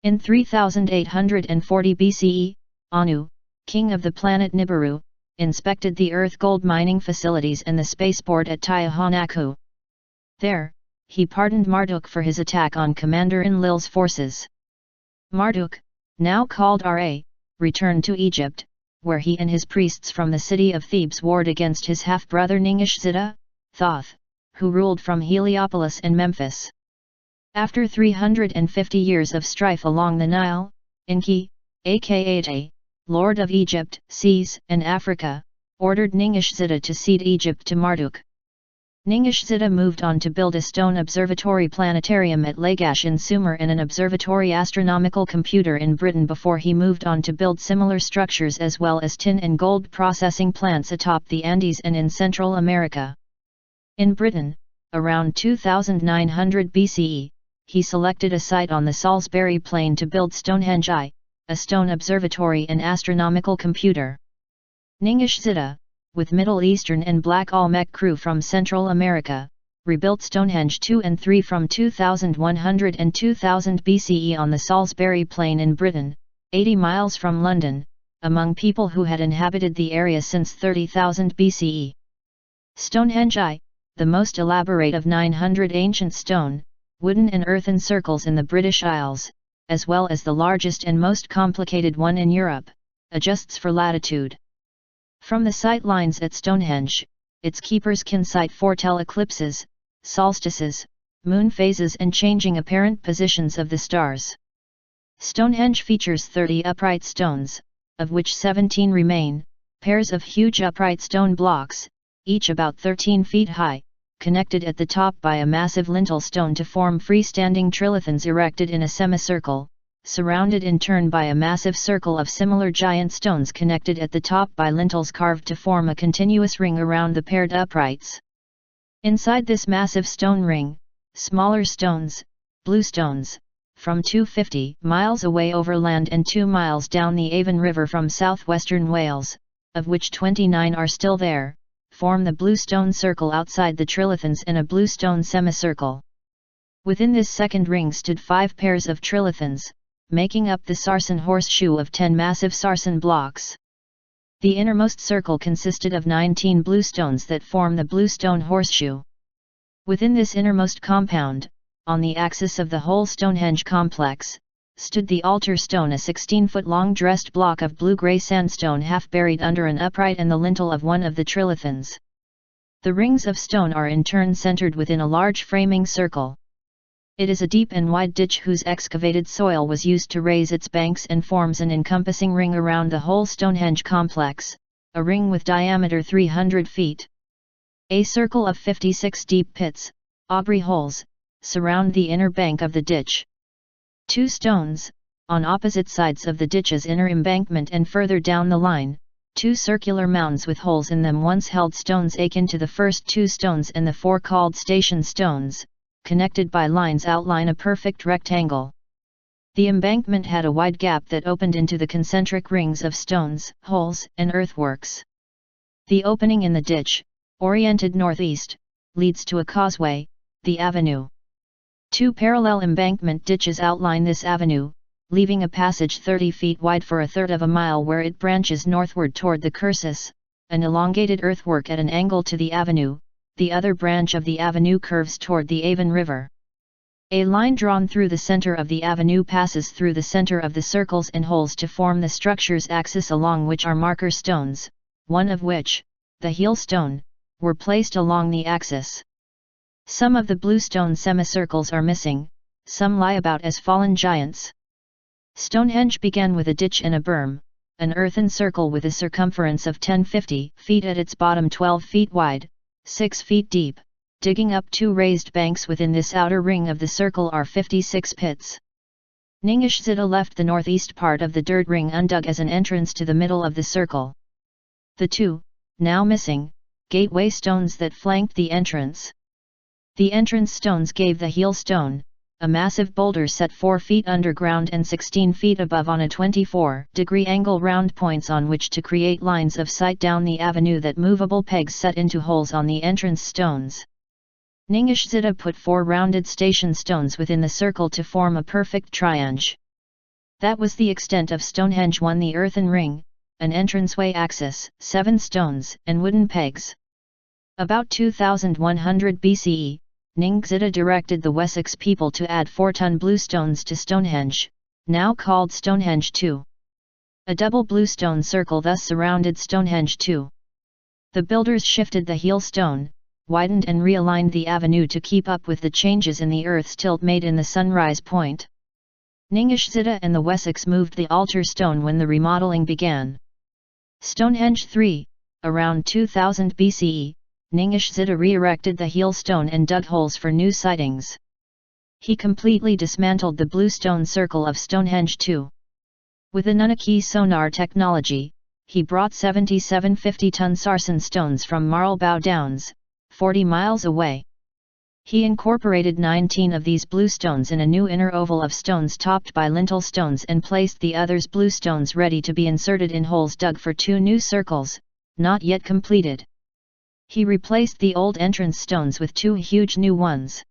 In 3840 BCE, Anu, king of the planet Nibiru, inspected the Earth gold mining facilities and the spaceport at Tiahaunacu. There, he pardoned Marduk for his attack on Commander Enlil's forces. Marduk, now called Ra, returned to Egypt, where he and his priests from the city of Thebes warred against his half-brother Ningishzida, Thoth, who ruled from Heliopolis and Memphis. After 350 years of strife along the Nile, Enki, aka Lord of Egypt, Seas, and Africa, ordered Ningishzida to cede Egypt to Marduk. Ningishzida moved on to build a stone observatory planetarium at Lagash in Sumer and an observatory astronomical computer in Britain before he moved on to build similar structures as well as tin and gold processing plants atop the Andes and in Central America. In Britain, around 2900 BCE, he selected a site on the Salisbury Plain to build Stonehenge I, a stone observatory and astronomical computer. Ningishzida, with Middle Eastern and Black Olmec crew from Central America, rebuilt Stonehenge II and III from 2100 and 2000 BCE on the Salisbury Plain in Britain, 80 miles from London, among people who had inhabited the area since 30,000 BCE. Stonehenge I, the most elaborate of 900 ancient stone, wooden and earthen circles in the British Isles, as well as the largest and most complicated one in Europe, adjusts for latitude. From the sight lines at Stonehenge, its keepers can foretell eclipses, solstices, moon phases and changing apparent positions of the stars. Stonehenge features 30 upright stones, of which 17 remain, pairs of huge upright stone blocks, each about 13 feet high, connected at the top by a massive lintel stone to form freestanding trilithons erected in a semicircle, surrounded in turn by a massive circle of similar giant stones connected at the top by lintels carved to form a continuous ring around the paired uprights. Inside this massive stone ring, smaller stones, bluestones, from 250 miles away overland and 2 miles down the Avon River from southwestern Wales, of which 29 are still there, form the bluestone circle outside the trilithons in a bluestone semicircle. Within this second ring stood 5 pairs of trilithons, making up the sarsen horseshoe of 10 massive sarsen blocks. The innermost circle consisted of 19 bluestones that form the bluestone horseshoe. Within this innermost compound, on the axis of the whole Stonehenge complex, stood the altar stone, a 16-foot-long dressed block of blue-grey sandstone half buried under an upright and the lintel of one of the trilithons. The rings of stone are in turn centered within a large framing circle. It is a deep and wide ditch whose excavated soil was used to raise its banks and forms an encompassing ring around the whole Stonehenge complex, a ring with diameter 300 feet. A circle of 56 deep pits, aubrey holes, surround the inner bank of the ditch. 2 stones, on opposite sides of the ditch's inner embankment and further down the line, 2 circular mounds with holes in them once held stones akin to the first 2 stones and the 4 called station stones, connected by lines outline a perfect rectangle. The embankment had a wide gap that opened into the concentric rings of stones, holes, and earthworks. The opening in the ditch, oriented northeast, leads to a causeway, the avenue. 2 parallel embankment ditches outline this avenue, leaving a passage 30 feet wide for a third of a mile where it branches northward toward the cursus, an elongated earthwork at an angle to the avenue. The other branch of the avenue curves toward the Avon River. A line drawn through the center of the avenue passes through the center of the circles and holes to form the structure's axis, along which are marker stones, one of which, the heel stone, were placed along the axis. Some of the bluestone semicircles are missing, some lie about as fallen giants. Stonehenge began with a ditch and a berm, an earthen circle with a circumference of 10-50 feet at its bottom, 12 feet wide, 6 feet deep. Digging up 2 raised banks within this outer ring of the circle are 56 pits. Ningishzida left the northeast part of the dirt ring undug as an entrance to the middle of the circle. The 2, now missing, gateway stones that flanked the entrance. The entrance stones gave the heel stone, a massive boulder set 4 feet underground and 16 feet above on a 24-degree angle, round points on which to create lines of sight down the avenue that movable pegs set into holes on the entrance stones. Ningishzida put 4 rounded station stones within the circle to form a perfect triangle. That was the extent of Stonehenge I. The earthen ring, an entranceway axis, 7 stones, and wooden pegs. About 2100 BCE, Ningxida directed the Wessex people to add 4-ton bluestones to Stonehenge, now called Stonehenge II. A double bluestone circle thus surrounded Stonehenge II. The builders shifted the heel stone, widened and realigned the avenue to keep up with the changes in the earth's tilt made in the sunrise point. Ningxida and the Wessex moved the altar stone when the remodeling began. Stonehenge III, around 2000 BCE, Ningxida re-erected the heel stone and dug holes for new sidings. He completely dismantled the bluestone circle of Stonehenge II. With the Anunnaki sonar technology, he brought 77 50-ton sarsen stones from Marlbow Downs, 40 miles away. He incorporated 19 of these bluestones in a new inner oval of stones topped by lintel stones and placed the others bluestones ready to be inserted in holes dug for 2 new circles, not yet completed. He replaced the old entrance stones with 2 huge new ones.